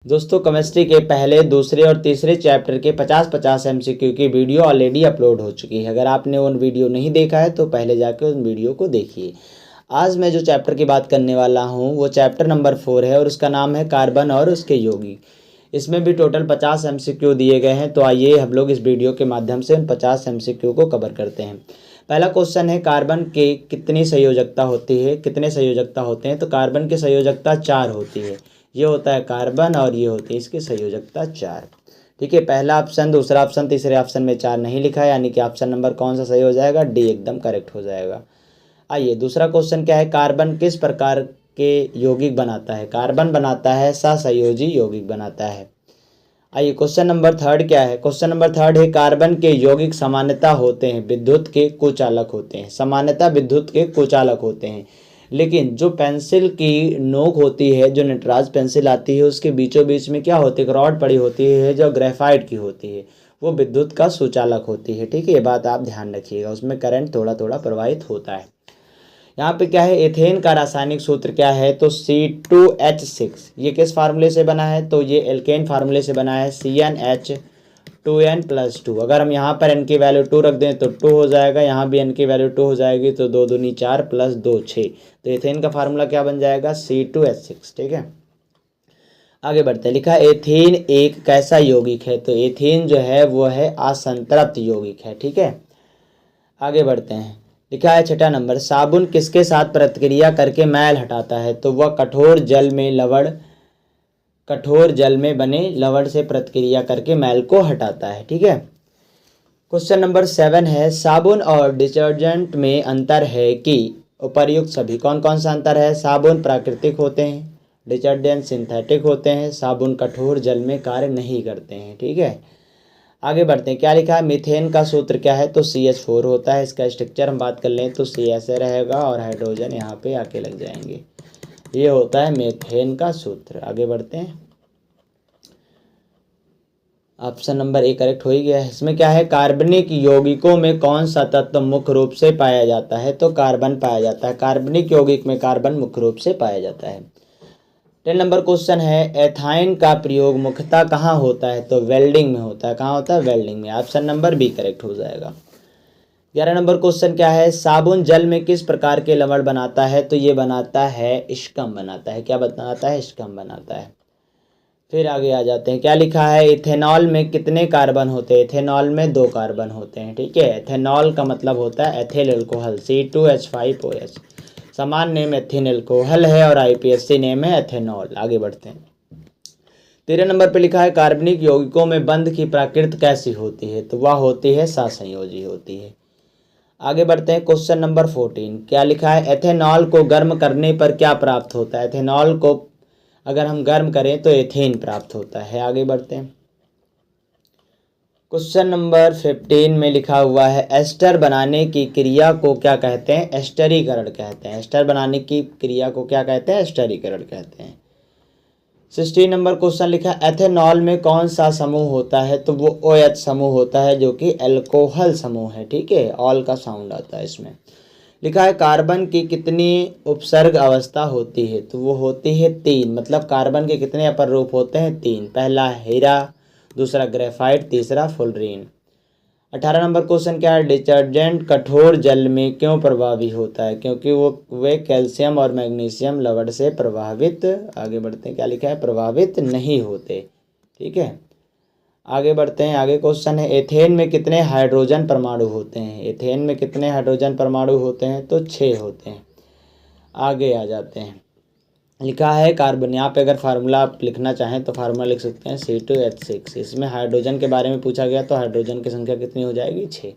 दोस्तों केमिस्ट्री के पहले, दूसरे और तीसरे चैप्टर के 50-50 एमसीक्यू की वीडियो ऑलरेडी अपलोड हो चुकी है। अगर आपने उन वीडियो नहीं देखा है तो पहले जाकर उन वीडियो को देखिए। आज मैं जो चैप्टर की बात करने वाला हूँ वो चैप्टर नंबर 4 है और उसका नाम है कार्बन और उसके यौगिक। इसमें भी टोटल 50 एमसीक्यू दिए गए हैं, तो आइए हम लोग इस वीडियो के माध्यम से उन 50 एमसीक्यू को कवर करते हैं। पहला क्वेश्चन है, कार्बन के कितनी संयोजकता होती है, कितने संयोजकता होते हैं। तो कार्बन की संयोजकता 4 होती है। ये होता है कार्बन और ये होती है इसकी संयोजकता 4। ठीक है, पहला ऑप्शन, दूसरा ऑप्शन, तीसरे ऑप्शन में 4 नहीं लिखा है, यानी कि ऑप्शन नंबर कौन सा सही हो जाएगा, डी एकदम करेक्ट हो जाएगा। आइए दूसरा क्वेश्चन क्या है, कार्बन किस प्रकार के यौगिक बनाता है। कार्बन बनाता है सहसंयोजी यौगिक बनाता है। आइए क्वेश्चन नंबर 3 क्या है, क्वेश्चन नंबर 3 है, कार्बन के यौगिक सामान्यतः होते हैं विद्युत के कुचालक होते हैं। सामान्यतः विद्युत के कुचालक होते हैं, लेकिन जो पेंसिल की नोक होती है, जो नटराज पेंसिल आती है, उसके बीचों बीच में क्या होती है, रॉड पड़ी होती है जो ग्रेफाइट की होती है, वो विद्युत का सुचालक होती है। ठीक है, ये बात आप ध्यान रखिएगा, उसमें करंट थोड़ा थोड़ा प्रवाहित होता है। यहाँ पे क्या है, एथेन का रासायनिक सूत्र क्या है, तो C2H6। ये किस फार्मूले से बना है, तो ये एल्केन फार्मूले से बना है, CnH2n+2। अगर हम यहाँ पर n की वैल्यू 2 रख दें तो 2 हो जाएगा, यहाँ भी n की वैल्यू 2 हो जाएगी, तो 2 दूनी 4 + 2 6। तो एथेन का फार्मूला क्या बन जाएगा, C2H6। ठीक है, आगे बढ़ते हैं। लिखा है एथेन एक कैसा यौगिक है, तो एथेन जो है वो है असंतृप्त यौगिक है। ठीक है, आगे बढ़ते हैं। लिखा है 6 नंबर, साबुन किसके साथ प्रतिक्रिया करके मैल हटाता है, तो वह कठोर जल में बने लवण से प्रतिक्रिया करके मैल को हटाता है। ठीक है, क्वेश्चन नंबर 7 है, साबुन और डिटर्जेंट में अंतर है कि उपर्युक्त सभी। कौन कौन सा अंतर है, साबुन प्राकृतिक होते हैं, डिटर्जेंट सिंथेटिक होते हैं, साबुन कठोर जल में कार्य नहीं करते हैं। ठीक है, आगे बढ़ते हैं। क्या लिखा है, मीथेन का सूत्र क्या है, तो CH4 होता है। इसका स्ट्रक्चर हम बात कर लें तो C ऐसे रहेगा और हाइड्रोजन यहाँ पे आके लग जाएंगे। ये होता है मीथेन का सूत्र। आगे बढ़ते हैं, ऑप्शन नंबर ए करेक्ट हो ही गया है। इसमें क्या है, कार्बनिक यौगिकों में कौन सा तत्व मुख्य रूप से पाया जाता है, तो कार्बन पाया जाता है। कार्बनिक यौगिक में कार्बन मुख्य रूप से पाया जाता है। 10 नंबर क्वेश्चन है, एथाइन का प्रयोग मुख्यतः कहाँ होता है, तो वेल्डिंग में होता है। कहाँ होता है, वेल्डिंग में। ऑप्शन नंबर बी करेक्ट हो जाएगा। 11 नंबर क्वेश्चन क्या है, साबुन जल में किस प्रकार के लवण बनाता है, तो ये बनाता है स्कम बनाता है। क्या बनाता है, स्कम बनाता है। फिर आगे आ जाते हैं। क्या लिखा है, इथेनॉल में कितने कार्बन होते हैं, इथेनॉल में 2 कार्बन होते हैं। ठीक है, इथेनॉल का मतलब होता है एथिल अल्कोहल, C2H5OH। समान नेम एथिल अल्कोहल है और IPSC नेम है एथेनॉल। आगे बढ़ते हैं। 13 नंबर पे लिखा है, कार्बनिक यौगिकों में बंध की प्रकृति कैसी होती है, तो वह होती है सहसंयोजी होती है। आगे बढ़ते हैं। क्वेश्चन नंबर 14 क्या लिखा है, एथेनॉल को गर्म करने पर क्या प्राप्त होता है। एथेनॉल को अगर हम गर्म करें तो एथेन प्राप्त होता है। आगे बढ़ते हैं। क्वेश्चन नंबर 15 में लिखा हुआ है, एस्टर बनाने की क्रिया को क्या कहते हैं, एस्टरीकरण कहते हैं। एस्टर बनाने की क्रिया को क्या कहते हैं, एस्टरीकरण कहते हैं। 16 नंबर क्वेश्चन लिखा है, एथेनॉल में कौन सा समूह होता है, तो वो OH समूह होता है जो कि अल्कोहल समूह है। ठीक है, ऑल का साउंड आता है इसमें। लिखा है, कार्बन की कितनी उपसर्ग अवस्था होती है, तो वो होती है 3। मतलब कार्बन के कितने अपर रूप होते हैं, 3। पहला हीरा, दूसरा ग्रेफाइट, तीसरा फुलरीन। 18 नंबर क्वेश्चन क्या है, डिटर्जेंट कठोर जल में क्यों प्रभावी होता है, क्योंकि वे कैल्शियम और मैग्नीशियम लवण से प्रभावित, आगे बढ़ते हैं, क्या लिखा है, प्रभावित नहीं होते। ठीक है, आगे बढ़ते हैं। आगे क्वेश्चन है, एथेन में कितने हाइड्रोजन परमाणु होते हैं। एथेन में कितने हाइड्रोजन परमाणु होते हैं, तो 6 होते हैं। आगे आ जाते हैं। लिखा है कार्बन, यहाँ पे अगर फार्मूला आप लिखना चाहें तो फार्मूला लिख सकते हैं C2H6। इसमें हाइड्रोजन के बारे में पूछा गया तो हाइड्रोजन की संख्या कितनी हो जाएगी, 6।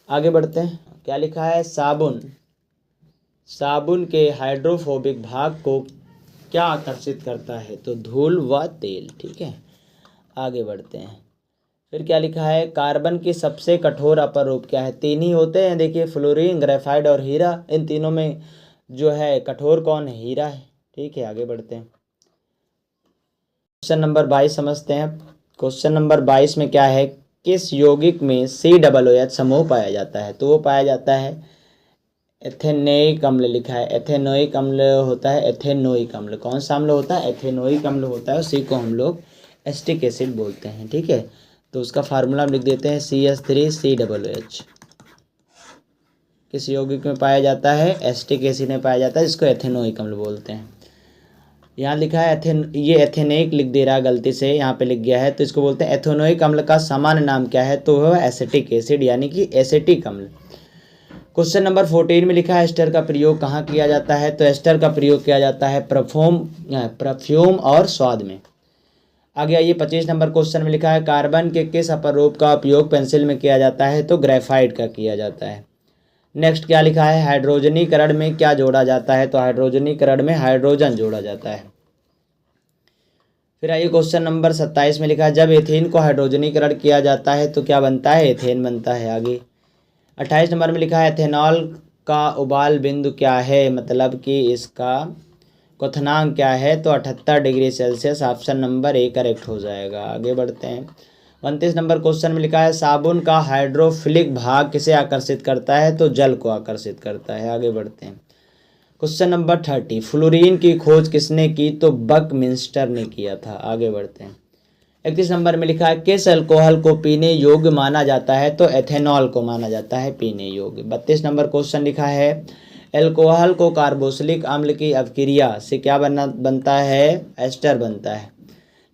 आगे बढ़ते हैं। क्या लिखा है, साबुन के हाइड्रोफोबिक भाग को क्या आकर्षित करता है, तो धूल व तेल। ठीक है, आगे बढ़ते हैं। फिर क्या लिखा है, कार्बन की सबसे कठोर अपर रूप क्या है। 3 ही होते हैं, देखिए, फ्लोरीन, ग्रेफाइट और हीरा। इन तीनों में जो है कठोर कौन है, हीरा है। ठीक है, आगे बढ़ते हैं। क्वेश्चन नंबर 22 समझते हैं। क्वेश्चन नंबर 22 में क्या है, किस यौगिक में COOH समूह पाया जाता है, तो वो पाया जाता है एथेनोइक अम्ल लिखा है। एथेनोइक अम्ल होता है एथेनोइक अम्ल। कौन सा अम्ल होता है? एथेनोइक अम्ल होता है। उसी को हम लोग एस्टिक एसिड बोलते हैं। ठीक है, तो उसका फार्मूला हम लिख देते हैं CH3COOH। किस यौगिक में पाया जाता है? एस्टिक एसिड में पाया जाता है, जिसको एथेनोइक अम्ल बोलते हैं। यहाँ लिखा है ये एथेनोइक लिख दे रहा है गलती से, यहाँ पे लिख गया है, तो इसको बोलते हैं एथेनोइक अम्ल का सामान्य नाम क्या है? तो वह एसिटिक एसिड यानी कि एसिटिक अम्ल। क्वेश्चन नंबर 14 में लिखा है एस्टर का प्रयोग कहाँ किया जाता है? तो एस्टर का प्रयोग किया जाता है परफ्यूम और स्वाद में। आगे आइए 25 नंबर क्वेश्चन में लिखा है कार्बन के किस अपरूप का उपयोग पेंसिल में किया जाता है? तो ग्रेफाइट का किया जाता है। नेक्स्ट क्या लिखा है? हाइड्रोजनीकरण में क्या जोड़ा जाता है? तो हाइड्रोजनीकरण में हाइड्रोजन जोड़ा जाता है। फिर आइए क्वेश्चन नंबर 27 में लिखा है जब एथेन को हाइड्रोजनीकरण किया जाता है तो क्या बनता है? एथेन बनता है। आगे 28 नंबर में लिखा है एथेनॉल का उबाल बिंदु क्या है? मतलब कि इसका क्वथनांक क्या है? तो 78 degree Celsius. Option number A correct हो जाएगा। आगे बढ़ते हैं 29 नंबर क्वेश्चन में लिखा है साबुन का हाइड्रोफिलिक भाग किसे आकर्षित करता है? तो जल को आकर्षित करता है। आगे बढ़ते हैं क्वेश्चन नंबर 30 फ्लोरीन की खोज किसने की? तो बकमिंस्टर ने किया था। आगे बढ़ते हैं 31 नंबर में लिखा है किस अल्कोहल को पीने योग्य माना जाता है? तो एथेनॉल को माना जाता है पीने योग्य। 32 नंबर क्वेश्चन लिखा है अल्कोहल को कार्बोक्सिलिक अम्ल की अवक्रिया से क्या बनता है? एस्टर बनता है।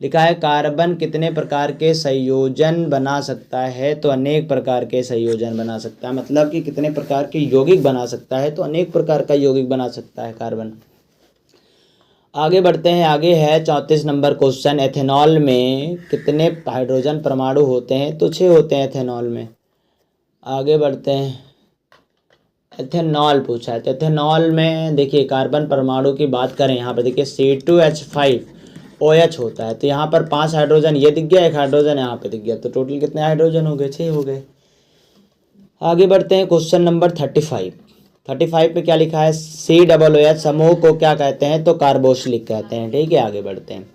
लिखा है कार्बन कितने प्रकार के संयोजन बना सकता है? तो अनेक प्रकार के संयोजन बना सकता है। मतलब कि कितने प्रकार के यौगिक बना सकता है? तो अनेक प्रकार का यौगिक बना सकता है कार्बन। आगे बढ़ते हैं, आगे है 34 नंबर क्वेश्चन एथेनॉल में कितने हाइड्रोजन परमाणु होते हैं? तो 6 होते हैं एथेनॉल में। आगे बढ़ते हैं, एथेनॉल पूछा है तो एथेनॉल में देखिए कार्बन परमाणु की बात करें, यहाँ पर देखिए C2H5OH होता है। तो यहाँ पर 5 हाइड्रोजन ये दिख गया, 1 हाइड्रोजन यहाँ पे दिख गया, तो टोटल कितने हाइड्रोजन हो गए? 6 हो गए। आगे बढ़ते हैं क्वेश्चन नंबर 35 पे क्या लिखा है? COOH समूह को क्या कहते हैं? तो कार्बोक्सिलिक कहते हैं। ठीक है, आगे बढ़ते हैं।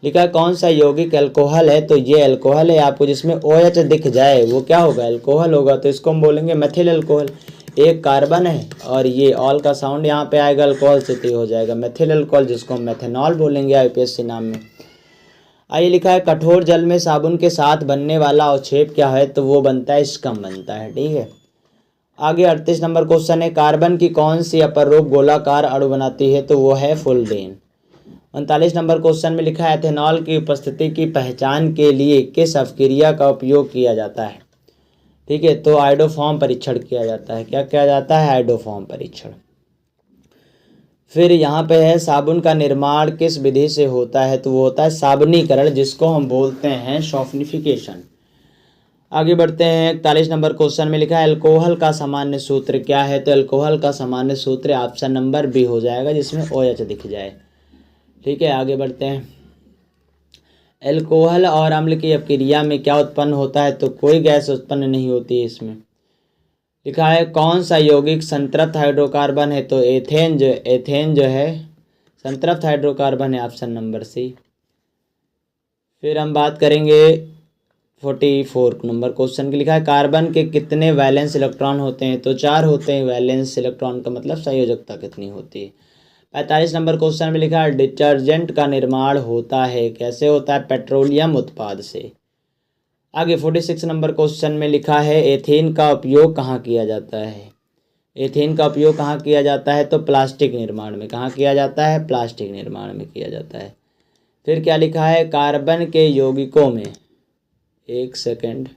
लिखा है कौन सा यौगिक अल्कोहल है? तो ये अल्कोहल है। आपको जिसमें OH दिख जाए वो क्या होगा? अल्कोहल होगा। तो इसको हम बोलेंगे मेथिल अल्कोहल। एक कार्बन है और ये ऑल का साउंड यहाँ पे आएगा, अल्कोहल से तो हो जाएगा मेथिल अल्कोहल, जिसको हम मेथेनॉल बोलेंगे IPSC नाम में। आइए लिखा है कठोर जल में साबुन के साथ बनने वाला अवक्षेप क्या है? तो वो बनता है स्कम बनता है। ठीक है, आगे 38 नंबर क्वेश्चन है कार्बन की कौन सी अपरूप गोलाकार अणु बनाती है? तो वो है फुलडेन। 39 नंबर क्वेश्चन में लिखा है एथेनॉल की उपस्थिति की पहचान के लिए किस अपक्रिया का उपयोग किया जाता है? ठीक है, तो आइडोफॉर्म परीक्षण किया जाता है। क्या किया जाता है? आइडोफॉर्म परीक्षण। फिर यहाँ पे है साबुन का निर्माण किस विधि से होता है? तो वो होता है साबुनीकरण, जिसको हम बोलते हैं सॉफ्टनिफिकेशन। आगे बढ़ते हैं 41 नंबर क्वेश्चन में लिखा है अल्कोहल का सामान्य सूत्र क्या है? तो अल्कोहल का सामान्य सूत्र ऑप्शन नंबर बी हो जाएगा, जिसमें OH दिख जाए। ठीक है, आगे बढ़ते हैं। अल्कोहल और अम्ल की अपक्रिया में क्या उत्पन्न होता है? तो कोई गैस उत्पन्न नहीं होती है इसमें। लिखा है कौन सा यौगिक संतृप्त हाइड्रोकार्बन है? तो एथेन जो है संतृप्त हाइड्रोकार्बन है। Option number C. फिर हम बात करेंगे 44 नंबर क्वेश्चन की। लिखा है कार्बन के कितने वैलेंस इलेक्ट्रॉन होते हैं? तो 4 होते हैं। वैलेंस इलेक्ट्रॉन का मतलब संयोजकता कितनी होती है। 45 नंबर क्वेश्चन में लिखा है डिटर्जेंट का निर्माण होता है कैसे होता है? पेट्रोलियम उत्पाद से। आगे 46 नंबर क्वेश्चन में लिखा है एथेन का उपयोग कहाँ किया जाता है? एथेन का उपयोग कहाँ किया जाता है? तो प्लास्टिक निर्माण में। कहाँ किया जाता है? प्लास्टिक निर्माण में किया जाता है। फिर क्या लिखा है कार्बन के यौगिकों में, एक सेकेंड,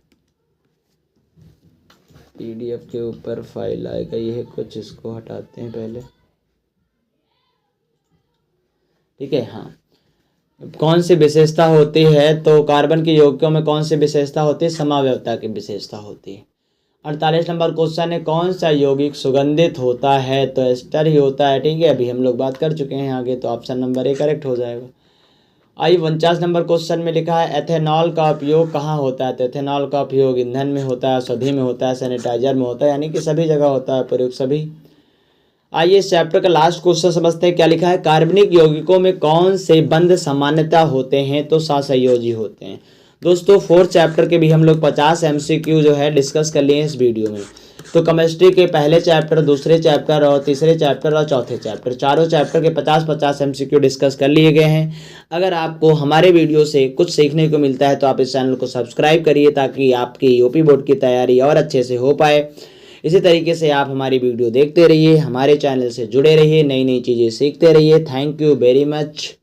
PDF के ऊपर फाइल आएगा, ये है कुछ, इसको हटाते हैं पहले। ठीक है, हाँ, कौन सी विशेषता होती है? तो कार्बन के यौगिकों में कौन सी विशेषता होती है? समावयवता की विशेषता होती है। 48 नंबर क्वेश्चन है कौन सा यौगिक सुगंधित होता है? तो एस्टर ही होता है। ठीक है, अभी हम लोग बात कर चुके हैं आगे, तो ऑप्शन नंबर ए करेक्ट हो जाएगा। आइए 49 नंबर क्वेश्चन में लिखा है एथेनॉल का उपयोग कहाँ होता है? तो एथेनॉल का उपयोग ईंधन में होता है, औषधि में होता है, सैनिटाइजर में होता है, यानी कि सभी जगह होता है प्रयोग सभी। आइए इस चैप्टर का लास्ट क्वेश्चन समझते हैं। क्या लिखा है कार्बनिक यौगिकों में कौन से बंध सामान्यता होते हैं? तो सहसंयोजी होते हैं। दोस्तों 4th चैप्टर के भी हम लोग 50 MCQ जो है डिस्कस कर लिए हैं इस वीडियो में। तो केमिस्ट्री के पहले चैप्टर, दूसरे चैप्टर और तीसरे चैप्टर और चौथे चैप्टर, चारों चैप्टर के 50-50 MCQ डिस्कस कर लिए गए हैं। अगर आपको हमारे वीडियो से कुछ सीखने को मिलता है तो आप इस चैनल को सब्सक्राइब करिए ताकि आपकी यूपी बोर्ड की तैयारी और अच्छे से हो पाए। इसी तरीके से आप हमारी वीडियो देखते रहिए, हमारे चैनल से जुड़े रहिए, नई नई चीज़ें सीखते रहिए। Thank you very much.